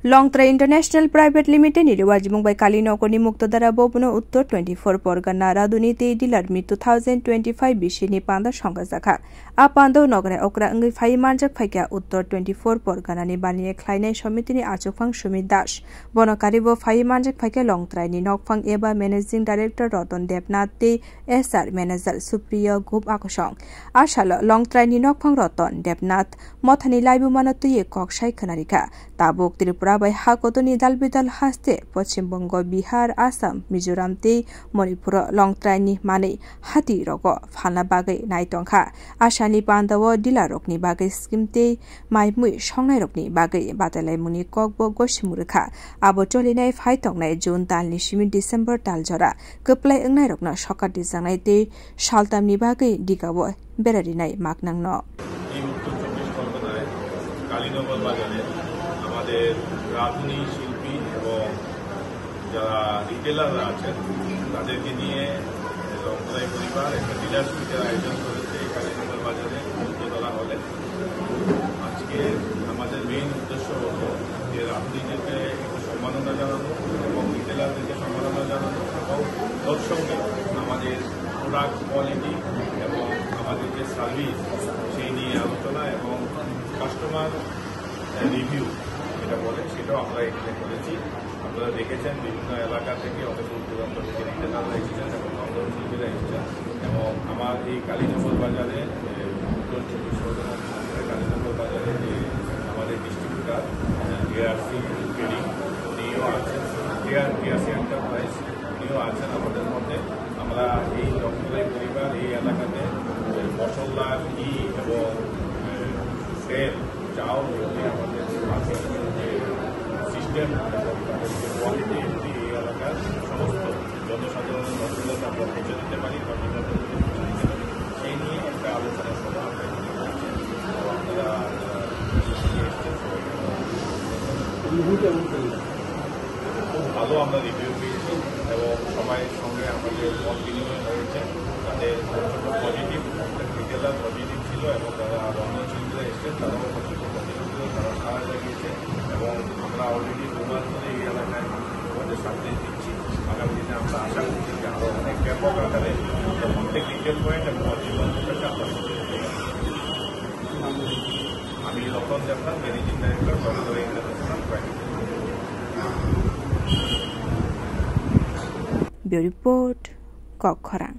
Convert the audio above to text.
লংত্রা international private limited নির্বাচী Mumbai কালীনগরনি মুক্তধারা ভবন উত্তর 24 Pargana রাদুনিতে dealer me 2025 বিশিনি পান্দা সংগাজাখা আ পান্দা নগরে অকরা অঙ্গি ফাই মানজাক ফাইকা উত্তর 24 পরগনানি বানিয়ে খ্লাইনাই সমিতিনি আচকফাং সুমিত দাস বনকারিব ফাই মানজাক ফাইকা লংত্রাইনি নকফাং এবা ম্যানেজিং ডাইরেক্টর রতন দেবনাথ তে এসআর ম্যানেজার সুপ্রিয় গুপ আকসং আশাল লংত্রাইনি নকফাং রতন দেবনাথ মথানি লাইবু মানতুয়ে কক সাইখানারিখা তাবুক Tripura bai hakotoni dalbidal haste Pachhimbongo Bihar Assam Mizoram te Manipur longtraini mane hati rogo phalna bagai naitongkha ashani pandawo dilarokni bagai scheme te maimui songnai rokni bagai batalai muni kokbo gosimurkha abo cholinai phaitongnai June talni simi December taljora koplai ongnai rokna sokar dijangnai te saltamni bagai digawo berarinai maknangno Kalinagar বাজারে আমাদের রাঁধুনি শিল্পী এবং যারা রিটেলাররা আছেন তাদেরকে নিয়ে লংত্রাই পরিবার একটা ডিলারশিপের আয়োজন করেছে এই কালীনগর বাজারে উত্তরতলা হলে। আজকে আমাদের মেইন উদ্দেশ্য হলো যে রাঁধুনিদেরকে একটু সম্মাননা জানানো এবং রিটেলারদেরকে সম্মাননা জানানো এবং তোর সঙ্গে আমাদের প্রোডাক্ট কোয়ালিটি এবং আমাদের যে সার্ভিস সেই নিয়ে আলোচনা এবং কাস্টমার রিভিউ যেটা বলে সেটাও আমরা এখানে করেছি। আপনারা দেখেছেন বিভিন্ন এলাকা থেকে অনেক দূরান্ত থেকে রিটেলাররা এসেছেন এবং নন্দন শিল্পীরা এসেছেন এবং আমার এই কালীনগর বাজারে উত্তর 24 পরগনা কালীনগর বাজারে যে আমাদের ডিস্ট্রিবিউটার এআরসি ট্রেডিং উনিও আছেন, এআরসি এন্টারপ্রাইজ উনিও আছেন আমাদের মধ্যে। আমরা এই লংত্রাই পরিবার এই এলাকাতে মশলা ঘি এবং তেল চাউল আমাদের সিস্টেম কোয়ালিটি এই এলাকার সমস্ত জনসাধারণের নজরদারি আমরা পৌঁছে দিতে পারি সেই নিয়ে একটা আলোচনা সভা আপনারা খুব ভালো আমরা রিভিউ পেয়েছি এবং সবাইয়ের সঙ্গে আমাদের মত বিনিময় হয়েছে। তাদের পজিটিভ রিটেলার পজিটিভ ছিল এবং যারা রন্ধন শিল্পীরা এসেছেন তারাও পজিটিভ ছিল, তারা সারা জাগিয়েছে এবং আমরা অলরেডি 2 মাস ধরে এই এলাকায় আমাদের সার্ভিস দিচ্ছি। আগামী দিনে আমরা আশা করছি যে আরও অনেক ব্যাপক আকারে প্রত্যেক রিটেল পয়েন্ট এবং অর্জিত আমরা আমি Ratan Debnath managing director corridor international private. Report Kokkhorang।